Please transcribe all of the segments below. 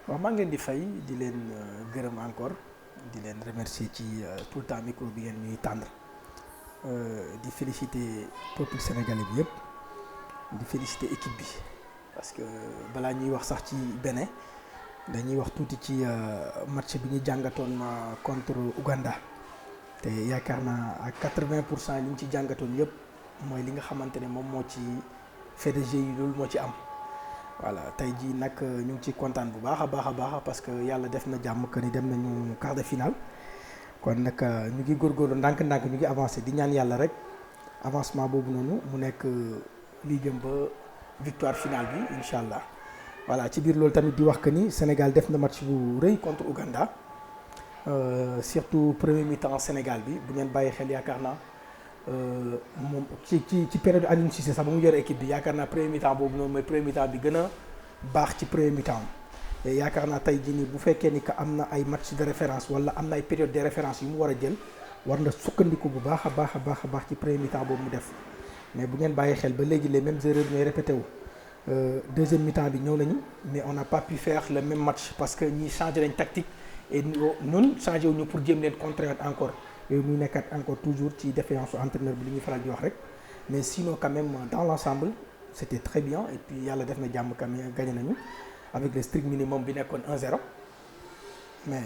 waaw maa ngi leen di fay di leen gërëm encore di leen remercier ci tout le temps micro bi ngeen ñuy tàndre di féliciter peuple sénégalais bi yëpp di féliciter équipe bi parce que balaa ñuy wax sax ci Bénin dañuy wax tuuti ci match bi ñu jàngatoon contre Ouganda te yaakaar naa ak 80% li ñu ci jàngatoon yëpp mooy li nga xamante ne moom moo ci fait de jeu yi loolu moo ci am. voilà tey jii nag ñu ngi ci kontaan bu baax a baax parce que yàlla def na jàmm que ni dem nañu quart de finale kon nag ñu ngi góorgóorlu ndànk-ndànk ñu ngi avancé di ñaan yàlla rek avancement boobu noonu mu nekk lii jëm ba victoire finale bi incha allah. voilà ci biir loolu tamit di wax que ni Sénégal def na match bu rëy contre Ouganda surtout premier mi-temps Sénégal bi bu ngeen bàyyi xel yaakaar naa. moom ci période Aliou Cissé sax ba mu yore équipe bi yaakaar naa premier mi-temps boobu noonu mooy premier mi-temps bi gën a baax ci premier mi-temps et yaakaar naa tey jii nii bu fekkee ni que am na ay match de référence wala am na ay période de référence yu mu war a jël war na sukkandiku bu baax a baax ci premier mi-temps boobu mu def mais bu ngeen bàyyi xel ba léegi les mêmes erreurs ñooy répété wu deuxième mi-temps bi ñëw nañu mais on n'a pas pu faire le même match parce que ñi changé nañ tactique et ñun changé wuñu pour jéem leen contrer encore yooyu muy nekkat encore toujours ci défaillance su entraîneur bi li ñuy faral di wax rek mais sinon quand même dans l'ensemble c'était très bien et puis yàlla def na jàmm quand même gagné nañu avec le strict minimum bi nekkoon 1-0 mais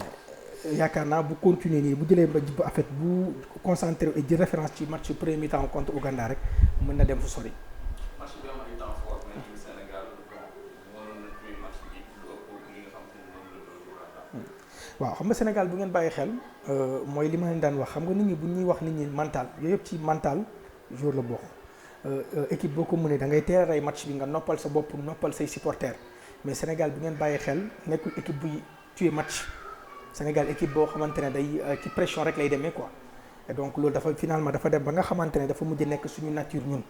yaakaar naa bu continuer nii bu jëlee ba en fait bu concentré et di référence ci match premier mi-temps contre Ouganda rek mën na dem fu sori. match bi am ay temps fort mais ci Sénégal mënoon na tuer match bi lu ëpp li nga xam ne moom la doon Ouganda. waaw xam nga Sénégal bu ngeen bàyyi xel mooy li ma leen daan wax xam nga nit ñi bu ñuy wax nit ñi mental yooyu yëpp ci mental jour la bokk équipe boo ko mënee da ngay teel a rey match bi nga noppal sa bopp noppal say supporters mais Sénégal bu ngeen bàyyi xel nekkul équipe buy tuer match Sénégal équipe boo xamante ne day ci pression rek lay demee quoi et donc loolu dafa finalement dafa dem ba nga xamante ne dafa mujj nekk suñu nature ñun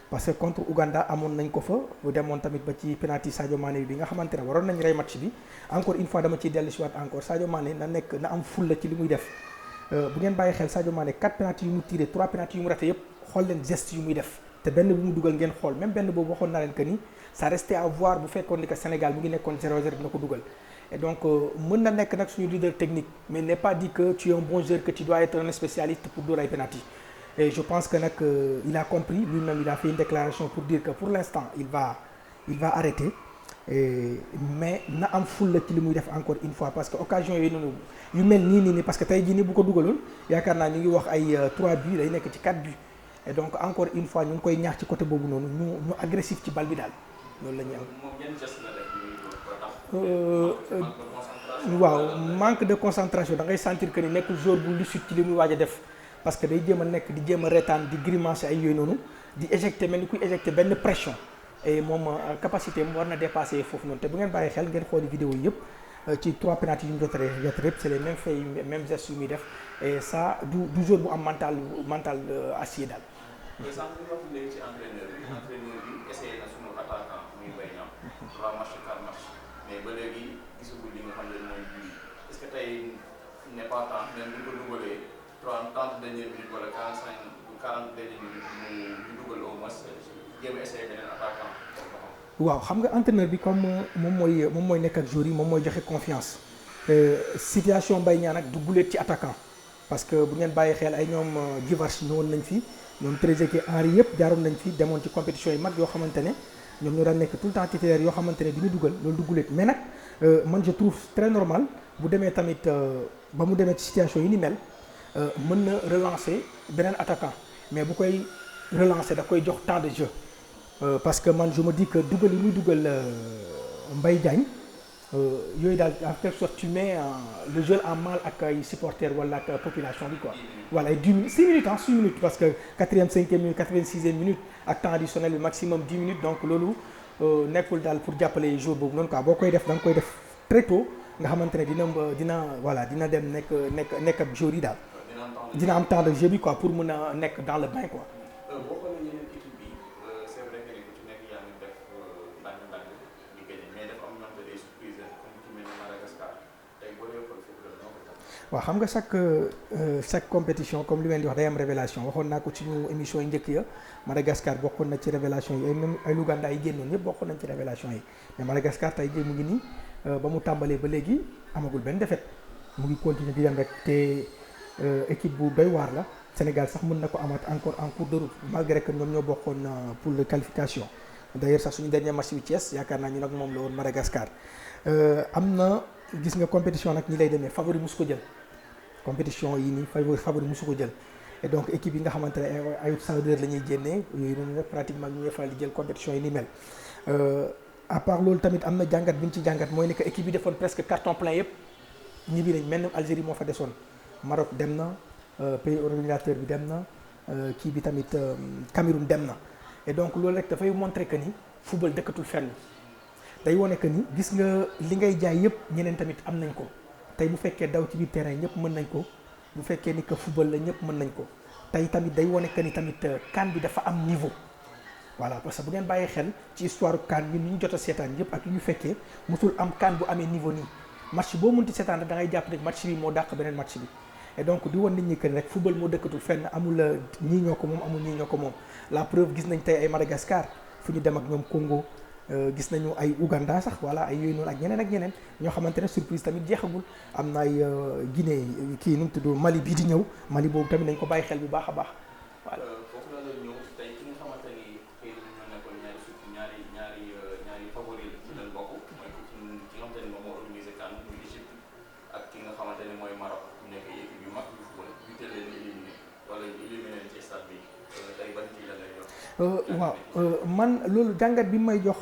parce que contre Ouganda amoon nañ ko fa bu demoon tamit ba ci penalty Sadio Mané bi nga xamante ne waroon nañ rey match bi encore une fois dama ciy dellu si waat encore Sadio Mané na am fulla ci li muy def bu ngeen bàyyi xel Sadio Mané 4 penalty yu mu tiré 3 penalty yu mu raté yëpp xool leen geste yu muy def te benn bu mu dugal ngeen xool même benn boobu waxoon naa leen que ni ça restait à voir bu fekkoon ni que Sénégal mu ngi nekkoon 0-0 dina ko dugal et donc mën na nekk nag suñu leader technique mais n'est pas dit que tu es un bon joueur que tu dois être un spécialiste pour dóor ay penalty et je pense que nag il a compris lui-même il a fait une déclaration pour dire que pour l'instant il va arrêter mais na am fulla ci li muy def encore une fois parce que occasion yooyu noonu yu mel nii parce que tey jii nii bu ko dugaloon yaakaar naa ñu ngi wax ay 3 buts day nekk ci 4 buts et donc encore une fois ñu ngi koy ñaax ci côté boobu noonu ñu agressif ci bal bi daal loolu la ñuy am. moom yan geste la def waaw manque de concentration da ngay sentir que ni nekkul joueur bu lucide ci li muy waaj a def parce que day jéem a nekk di jéem a reetaan di grimacer ay yooyu noonu di éjecter mel ni kuy éjecter benn pression et moom capacité mu war na dépasser foofu noonu te bu ngeen bàyyi xel ngeen xooli vidéo yi yëpp ci 3 penalty yu ñu jot rek c'est les mêmes faits mêmes gestes yu muy def et ça du joueur bu am mental acier daal. mais sànq ñu wax léegi ci entraîneur bi essayé na sunu attaquant muy Mbaye Niang 3 matchs 4 matchs mais ba léegi gisagul li nga xam ne mooy bii est-ce que tey n'est pas temps même bu ñu ko dugalee 30 dernières minutes wala 40 dernières minutes ñu dugal au moins jéem a essayé beneen attaquant. waaw xam nga entraîneur bi comme moom mooy nekk ak joueurs yi moom mooy joxe confiance situation Mbaye Niang nag du guleet ci attaquant parce que bu ngeen bàyyi xel ay ñoom Guivarch ñëwoon nañ fi ñoom Trezeguet Henry yëpp jaaroon nañ fi demoon ci compétition yi mag yoo xamante ne ñoom ñoo daan nekk tout le temps titulaire yoo xamante ne du ñu dugal loolu du guleet mais nag man je trouve très normal bu demee tamit ba mu demee ci situation yi ni mel mën na relancer beneen attaquant mais bu koy relancer da koy jox temps de jeu parce que man je me dis que dugal yi muy dugal Mbaye Diagne yooyu daal en quelque sorte tu mets le jeu en mal ak ay supporters wala ak population bi quoi. voilà ay 10 minutes 6 minutes 6 minutes parce que 4e 5e minute 86e minute ak temps additionnel bi maximum 10 minutes donc loolu nekkul daal pour jàppale jour boobu noonu quoi boo koy def da nga koy def très tôt nga xamante ne dina dem nekk ak jour yi daal. dina am temps de jeu bi quoi pour mën a nekk dans le bain quoi. boo xoolee yeneen équipe bi c'est vrai que ku ci nekk yaa ngi def ndànk-ndànk di gagné mais dafa am ñoom des surprises comme ci mel ni Madagascar tey boo dee xool foofu la noo ko tax. waaw xam nga chaque compétition comme li ngeen di wax day am révélation waxoon naa ko ci ñu émission yi njëkk ya Madagascar bokkoon na ci révélation yi ay Ouganda yi génnoon yëpp bokkoon nañ ci révélation yi mais Madagascar tey jii mu ngi nii ba mu tàmbalee ba léegi amagul benn défaite mu ngi continuer di dem rek te équipe bu doy waar la. Sénégal sax mën na ko amaat encore en cours de route malgré que ñoom ñoo bokkoon pour la qualification d'ailleurs sax suñu dernier match bi Thiès yaakaar naa ñu nag moom la woon Madagascar am na gis nga compétition nag ñi lay demee favori musu ko jël compétition yi nii favori musu ko jël et donc équipe yi nga xamante ne ay outsiders la ñuy génnee yooyu noonu nag pratiquement ñu ngi faral di jël compétition yi ni mel à part loolu tamit am na jàngat bi ñu ci jàngat mooy ne que équipe yi defoon presque carton plein yëpp ñibbi nañ mel ni Algérie moo fa desoon Maroc dem na. pays organisateur bi dem na kii bi tamit Cameroun dem na et donc loolu rek dafay montrer que ni football dëkkatul fenn day wone que ni gis nga li ngay jaay yëpp ñeneen tamit am nañ ko tey bu fekkee daw ci biir terrain ñëpp mën nañ ko bu fekkee ni que football la ñëpp mën nañ ko tey tamit day wone que ni tamit CAN bi dafa am niveau voilà parce que bu ngeen bàyyee xel ci histoire CAN ñun ñu jot a seetaan yëpp ak yu ñu fekkee mosul am CAN bu amee niveau nii match boo mënti seetaan da ngay jàpp ne match bi moo dàq beneen match bi. et donc di woon nit ñi que rek football moo dëkkatul fenn amul ñii ñoo ko moom amul ñii ñoo ko moom la preuve gis nañ tey ay Madagascar fu ñu dem ak ñoom Congo gis nañu ay Ouganda sax voilà ay yooyu noonu ak ñeneen ñoo xamante ne surprise tamit jeexagul am na ay Guinée kii nu mu tudd Mali bii di ñëw Mali boobu tamit nañ ko bàyyi xel bu baax a baax voilà. foofu la ñëw tey ki nga xamante ni xëy na ñoo nekkoon ñaari favori ci leen bokk mooy ki nga xamante ni moom moo organisé CAN muy Égypte ak ki nga xamante ni mooy Maroc. waaw man loolu jàngat bi may jox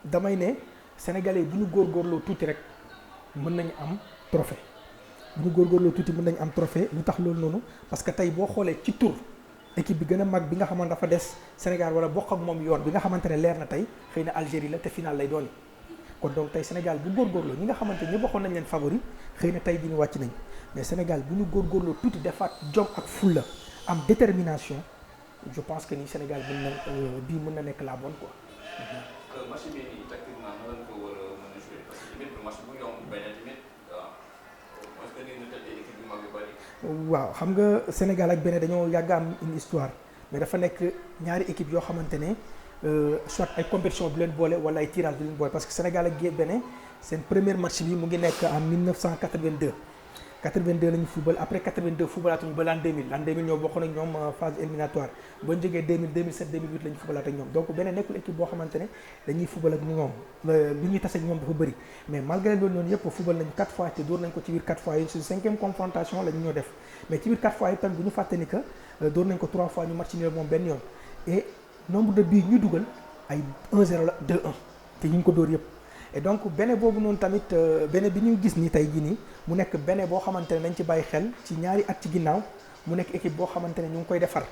damay ne sénégalais bu ñu góorgóorloo tuuti rek mën nañu am trophée bu ñu góorgóorloo tuuti mën nañu am trophée lu tax loolu noonu parce que tey boo xoolee ci tour équipe bi gën a mag bi nga xamante dafa des Sénégal wala bokk ak moom yoon bi nga xamante ne leer na tey xëy na Algérie la te final lay doon kon donc tey Sénégal bu góorgóorloo ñi nga xamante ñëpp waxoon nañ leen favori xëy na tey jii ñu wàcc nañ mais Sénégal bu ñu góorgóorloo tuuti defaat jom ak fulla am détermination je pense que ni Sénégal mën na nekk la bonne quoi. match bi nii tactiquement nan lañ ko war a mën a jouer parce que tamit match bu yomb beneen tamit waaw est-ce que ni ñu tëddee équipe yu mag yu bari. waaw xam nga Sénégal ak Bénin dañoo yàgg am une histoire mais dafa nekk ñaari équipe yoo xamante ne soit ay compétition du leen boole wala ay tirage du leen boole parce que Sénégal ak Bénin seen premier match bi mu ngi nekk en 1982. 82 la ñu football après 82 footballaatuñu ba l'an 2000 l'an 2000 ñoo bokkoon ak ñoom phase éliminatoire ba ñu jógee 2000 2007 2008 la ñu footballaat ak ñoom donc beneen nekkul équipe boo xamante ne dañuy football ak ñoom li ñuy tase ak ñoom dafa bëri mais malgré loolu noonu yëpp football nañu 4 fois te dóor nañ ko ci biir 4 fois yi suñu 5e confrontation la ñu ñoo def mais ci biir 4 fois yi tam bu ñu fàtte ni que dóor nañ ko 3 fois ñu match nul moom benn yoon et nombre de buts ñu dugal ay 1-0 la 2-1 te ñu ngi ko dóor yëpp. et donc Bénin boobu noonu tamit Bénin bi ñu gis ni tey jii nii mu nekk Bénin boo xamante ne nañ ci bàyyi xel ci ñaari at ci ginnaaw mu nekk équipe boo xamante ne ñu ngi koy defar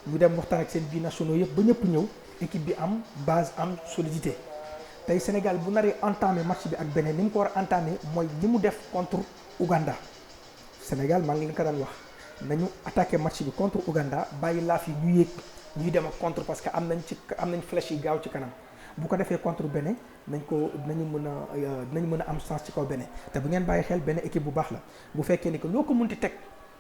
ñu dem waxtaan ak seen binationaux yëpp ba ñëpp ñëw équipe bi am base am solidité tey Sénégal bu naree entamé match bi ak Bénin ni mu ko war a entamé mooy ni mu def contre Ouganda Sénégal maa ngi leen ko daan wax nañu attaqué match bi contre Ouganda bàyyi laaf yi ñu yéeg ñuy dem ak contre parce que am nañ flèche yi gaaw ci kanam bu ko defee contre Bénin dinañu mën a am chance ci kaw Bénin te bu ngeen bàyyi xel Bénin équipe bu baax la bu fekkee ni que loo ko munti teg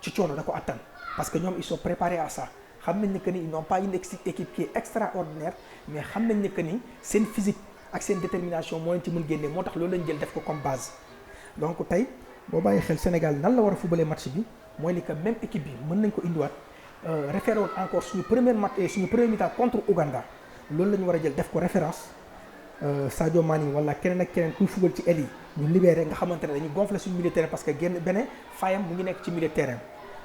ci coono da ko attan parce que ñoom ils sont préparés à ça xam nañ ni que ni ils n'ont pas une équipe qui est extraordinaire mais xam nañ ni que ni seen physique ak seen détermination moo leen ci mën génnee moo tax loolu lañ jël def ko comme base donc tey boo bàyyi xel Sénégal nan la war a footballer match bi mooy ni que même équipe bi mën nañ ko indiwaat référé woon encore suñu premier mi-temps contre Ouganda loolu la ñu war a jël def ko référence Sadio Mané wala keneen ak keneen kuy football ci aile yi ñu libéré nga xamante ne dañuy gonfler suñu milieu terrain parce que Bénin fayam mu ngi nekk ci milieu terrain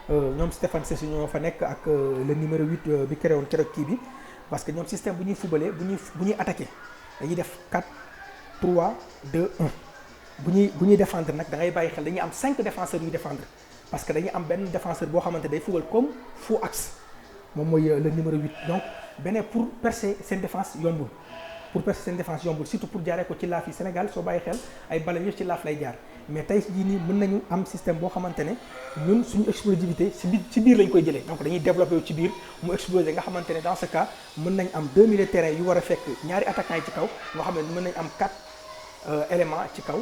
ñoom Stéphane Sessé ñoo fa nekk ak le numéro 8 bi créé woon keroog kii bi parce que ñoom système bu ñuy footballee bu ñuy attaqué dañuy def 4-3-2-1 bu ñuy défendre nag da ngay bàyyi xel dañuy am 5 défenseurs yuy défendre parce que dañuy am benn défenseur boo xamante day fubal comme faux axe moom mooy le numéro 8 donc beneen pour percer seen défense yombul surtout pour jaaree ko ci laaf yi Sénégal soo bàyyi xel ay ballon yëpp ci laaf lay jaar mais tey jii nii mën nañu am système boo xamante ne ñun suñu explosivité ci biir lañ koy jëlee donc dañuy développé wu ci biir mu exploser nga xamante ne dans ce cas mën nañ am 2 milieux de terrain yu war a fekk ñaari attaquants yi ci kaw nga xam ne mën nañ am 4 éléments ci kaw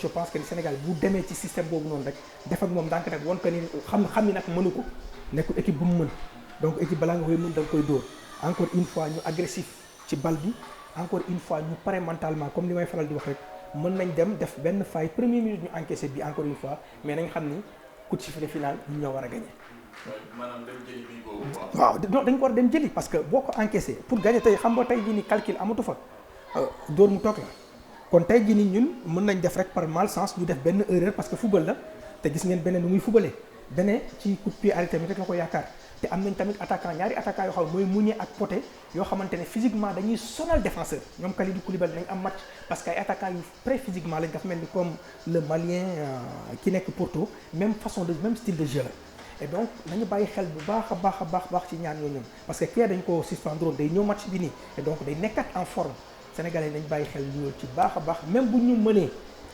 je pense que le Sénégal bu demee ci système boobu noonu rek def ak moom ndànk nag woon que ni xam ni nag mënu ko nekkul équipe bu mu mën donc équipe balaa nga koy mën da nga koy dóor encore une fois ñu agressif ci bal bi encore une fois ñu pare mentalement comme li may faral di wax rek mën nañ dem def benn faille première minute ñu encaissé bi encore une fois mais nañ xam ni coup de sifflet final ñu ñoo war a gagné. maanaam dem jëli bii boobu. waaw non dañ ko war a dem jëli parce que boo ko encaissé pour gagné tey xam nga tey jii ni calcul amatu fa dóor mu toog la kon tey jii ni ñun mën nañ def rek par malchance ñu def benn erreur parce que football la te gis ngeen beneen nu muy footballé beneen ci coup de pied arrêté tamit rek la ko yaakaar. te am nañ tamit ñaari attaquant yoo xam mooy Mounier ak Poté yoo xamante ne physiquement dañuy sonal défenseur ñoom Kalidou Koulibaly nañ am match parce que ay attaquant yu près physiquement lañ dafa mel ni comme le Malien ki nekk Porto même style de jeu la et donc nañu bàyyi xel bu baax a baax ci ñaar ñooñu parce que kii dañ ko suspendre day ñëw match bi nii et donc day nekkat en forme sénégalais nañ bàyyi xel loolu ci baax a baax même bu ñu mënee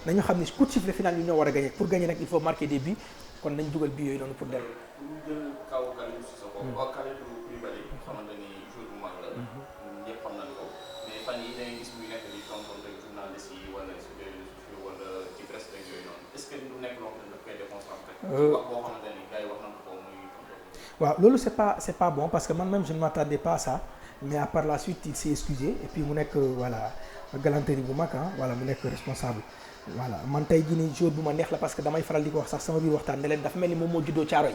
nañu xam ne coup de sifflet final yi ñoo war a gagner pour gagner nag il faut marquer des buts kon nañ dugal bii yooyu noonu pour dellu. ñu jël kaw Kalidou Cissokho. waaw Kalidou Koulibaly xamante ni jour bu mag la. ñëpp xam nañ ko mais fan yii dañuy gis muy nekk di tonton rek journaliste yi wala sur les réseaux sociaux wala ci presse rek yooyu noonu est-ce que du nekk loo xam ne daf koy déconcentré. wax boo xamante ni gars yi wax nañ ko muy tonton. waaw loolu c'est pas bon parce que man même je ne m'attendais pas à ça mais à par la suite il s'est excusé et puis mu nekk voilà galanterie bu mag voilà mu nekk responsable. voilà man tey jii nii jour bu ma neex la parce que damay faral di ko wax sax sama biir waxtaan ne leen dafa mel ni moom moo juddoo Caaroy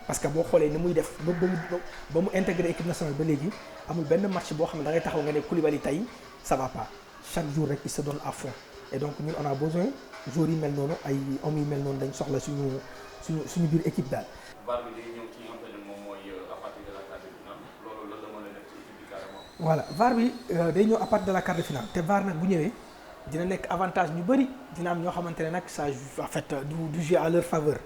parce que boo xoolee ni muy def ba mu intégré équipe nationale ba léegi amul benn match boo xam ne da ngay taxaw nga ne Koulibaly tey ça va pas chaque jour rek il se donne à fond et donc ñun on a besoin joueurs yi mel noonu ay hommes yi mel noonu dañ soxla suñu biir équipe daal. VAR bi day ñëw ci nga xam ne moom mooy à partir de la quart de finale loolu lan la mën a def ci équipe bi carrément. voilà VAR bi day ñëw à partir de la quart de finale te VAR nag bu ñëwee. dina nekk avantage ñu bëri dina am ñoo xamante ne nag ça en fait du jouer à leur faveur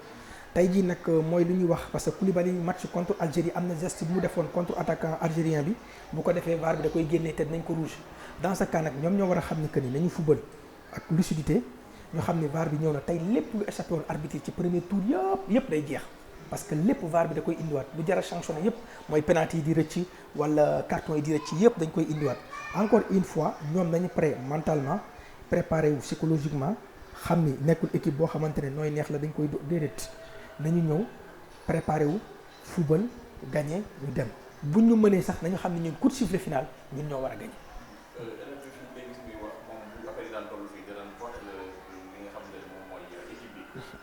tey jii nag mooy lu ñuy wax parce que Koulibaly match contre Algérie am na geste bu mu defoon contre attaquant algérien bi bu ko defee VAR bi da koy génnee te dinañ ko rouge dans ce cas nag ñoom ñoo war a xam ni que ni nañu football ak lucidité ñu xam ni VAR bi ñëw na tey lépp lu échappé woon arbitre ci premier tour yëpp day jeex parce que lépp VAR bi da koy indiwaat lu jar a sanctionné yëpp mooy penalty yi di rëcc wala carton yi di rëcc yëpp dañ koy indiwaat encore une fois ñoom nañu prêt mentalement préparé wu psychologiquement xam ni nekkul équipe boo xamante ne nooy neex la dañ koy déedéet nañu ñëw préparé wu football gagné ñu dem buñ ñu mënee sax nañu xam ne ñun coup de sifflet final ñun ñoo war a gagné.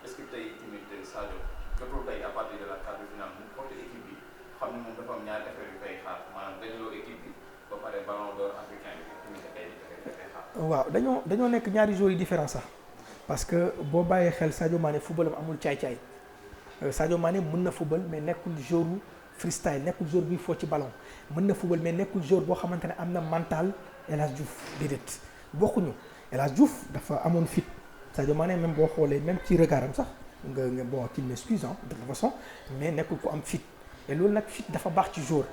est-ce que tey tamit Sadio jotul tey à partir de la quart de finale mu porté équipe bi xam ne moom dafa am ñaari affaire yu koy xaar maanaam dañoo équipe bi ba pare ballon d'or africain bi tamit dafay xaar. waaw dañoo nekk ñaari joueurs yi différents sax parce que boo bàyyee xel Sadio Mané football am amul caay-caay Sadio Mané mën na football mais nekkul joueur freestyle nekkul joueur buy foo ci ballon mën na football mais nekkul joueur boo xamante ne am na mental El Hadj Diouf déedéet bokkuñu El Hadj Diouf dafa amoon fit Sadio Mané même boo xoolee même ci regardam sax nga bon qu'il m'excuse de toute façon mais nekkul ko am fit et loolu nag fit dafa baax ci joueur.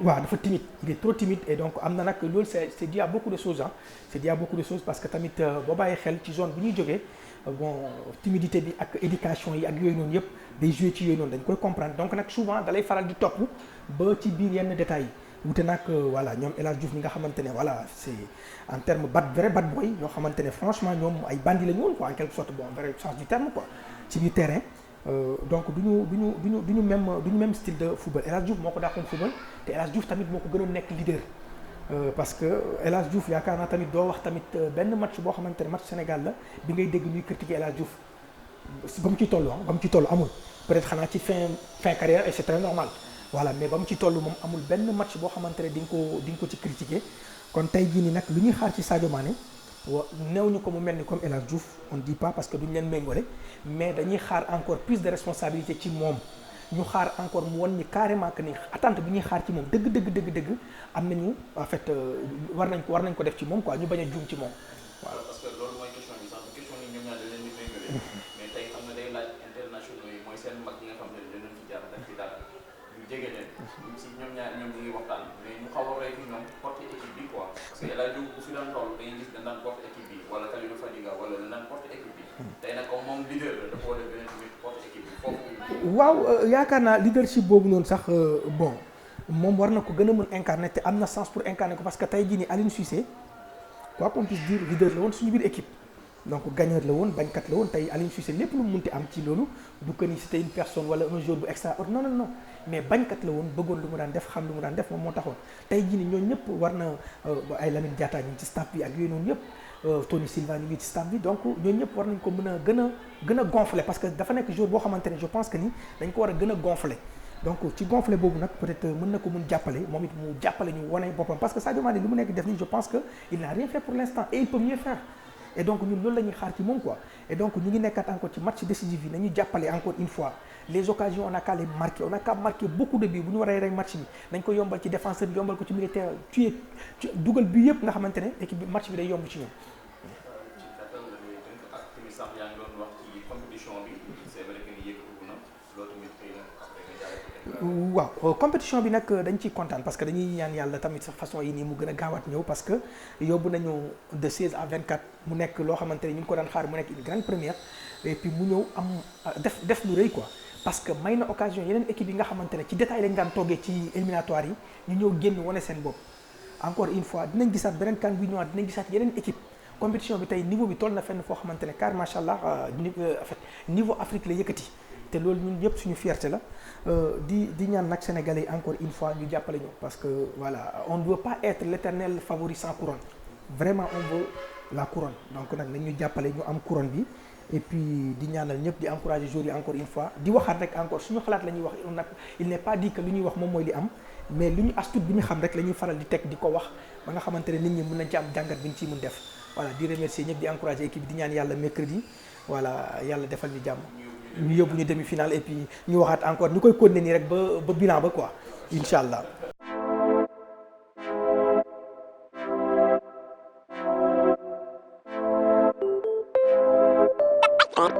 waaw dafa timide il est trop timide et donc am na nag loolu c'est dû à beaucoup de choses c'est dû à beaucoup de choses parce que tamit boo bàyyi xel ci zone bi ñuy jógee bon timidité bi ak éducation yi ak yooyu noonu yëpp day jouer ci yooyu noonu dañ koy comprendre donc nag souvent dalay faral di topp ba ci biir yenn détails yi wute nag voilà ñoom El Hadj Diouf ñi nga xamante ne voilà c'est en terme vrai bad boy ñoo xamante ne franchement ñoom ay bandits la ñu woon quoi en quelque sorte bon vrai sens du terme quoi ci biir terrain. Donc duñu même style de football El Hadj Diouf moo ko dàqoon football te El Hadj Diouf tamit moo ko gënoon nekk leader parce que El Hadj Diouf yaakaar naa tamit doo wax tamit benn match boo xamante ne match Sénégal la bi ngay dégg ñuy critiquer El Hadj Diouf ba mu ci toll amul peut-être xanaa ci fin carrière et c'est très normal voilà mais ba mu ci toll moom amul benn match boo xamante ne di nga ko ci critiquer kon tey jii nii nag lu ñuy xaar ci Sadio Mané néew ñu ko mu mel ni comme El Hadj Diouf on dit pas parce que duñ leen méngale mais dañuy xaar encore plus de responsabilité ci moom ñu xaar encore mu won ni carrément que ni attente bi ñuy xaar ci moom dëgg am nañu en fait war nañ ko def ci moom quoi ñu bañ a juum ci moom. voilà parce que loolu mooy question bi sax mais tey xam nga day laaj internationaux yi mooy seen mag yi nga xam ne dinañ fi jaar def fi dara ñu jege leen ñu si ñoom ñaar ñoom ñu ngi waxtaan mais ñu xaw a rey fi ñoom porte équipe bi quoi parce que El Hadj Diouf bu fi daan toll dañuy gis dañ daan porte équipe bi wala Kalidou Fadiga wala dañ daan porte équipe bi tey nag comme moom leader la dafa war a gën a tamit porte équipe bi foofu. waaw yaakaar naa leadership boobu noonu sax bon moom war na ko gën a mën incarner te am na sens pour incarner ko parce que tey jii nii Aliou Cissé quoi qu'on puisse dire leader la woon suñu biir équipe donc gagneur la woon bañkat la woon tey Aliou Cissé lépp lu mu munti am ci loolu du que ni c'était une personne wala un jour bu extraordinaire non mais bañkat la woon bëggoon lu mu daan def xam lu mu daan def moom moo taxoon tey jii nii ñooñu ñëpp war na ay Lamine Diatta ñu ngi ci staff bi ak yooyu noonu yëpp Tony Silva ñu ngi ci staff bi donc ñooñu ñëpp war nañ ko mën a gën a gonfler parce que dafa nekk jour boo xamante ne je pense que ni dañ ko war a gën a gonfler donc ci gonfler boobu nag peut-être mën na ko mun jàppale moom it mu jàppale ñu wane boppam parce que Sadio Mané li mu nekk def nii je pense que il n'a rien fait pour l'instant et il peut mieux faire et donc ñun loolu la ñuy xaar ci moom quoi et donc ñu ngi nekkaat encore ci match décisif yi nañu jàppale encore une fois les occasions on a qu'à les marquer on a qu'à marquer beaucoup de buts bu ñu waree rek match bi nañ ko yombal ci défenseur bi yombal ko ci militaire tuer dugal bi yëpp nga xamante ne équipe bi match bi day yomb ci ñoom. ci gàttal la ñuy tënk ak tamit sax yaa ngi doon wax ci compétition bi c'est vrai que ni yëkkatu na loolu tamit xëy na après nga jaaree waaw compétition bi nag dañ ciy kontaan parce que dañuy ñaan yàlla tamit sax façon yi nii mu gën a gaawaat ñëw parce que yóbbu nañu de 16 à 24 mu nekk loo xamante ne ñu ngi ko daan xaar mu nekk une grande première et puis mu ñëw am def lu rëy quoi parce que may na occasion yeneen équipe yi nga xamante ne ci détail lañ daan toggee ci éliminatoire yi ñu ñëw génn wane seen bopp encore une fois dinañ gisaat beneen kan bi ñëwaat dinañ gisaat yeneen équipe compétition bi tey niveau bi toll na fenn foo xamante ne car macha allah en fait niveau Afrique la yëkkati te loolu ñun yëpp suñu fierté la di ñaan nag sénégalais yi encore une fois ñu jàppale ñu parce que voilà on ne veut pas être l'éternel favori sans couronne vraiment on veut la couronne donc nag nañ ñu jàppale ñu am couronne bi et puis di ñaanal ñëpp di encourager joueurs yi encore une fois di waxaat rek encore suñu xalaat la ñuy wax il n'est pas dit que lu ñuy wax moom mooy li am mais lu ñu astut bi ñu xam rek la ñuy faral di teg di ko wax ba nga xamante ne nit ñi mën nañ ci am jàngat bi ñu ciy mën def voilà di remercier ñëpp di encourager équipe di ñaan yàlla mercredi voilà yàlla defal ñu jàmm ñu yóbbu ñu demi-finale et puis ñu waxaat encore ñu koy continuer nii rek ba bilan ba quoi incha allah. One.